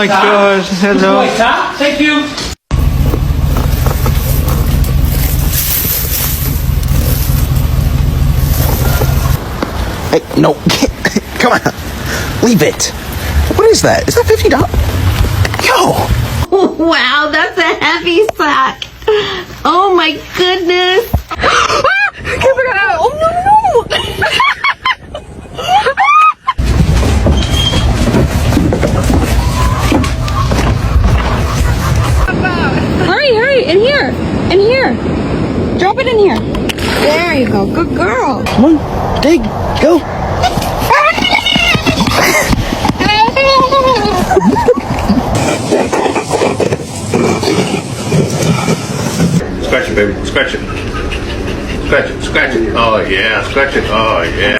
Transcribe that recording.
my gosh. Hello. Wait, huh? Thank you. Hey, no. Come on. Leave it. What is that? Is that $50? Yo! Wow, that's a heavy sack. Oh my goodness. Hurry, in here. Drop it in here. There you go, good girl. Come on. Dig. Go. Scratch it, baby. Scratch it. Scratch it. Scratch it. Oh, yeah. Scratch it. Oh, yeah.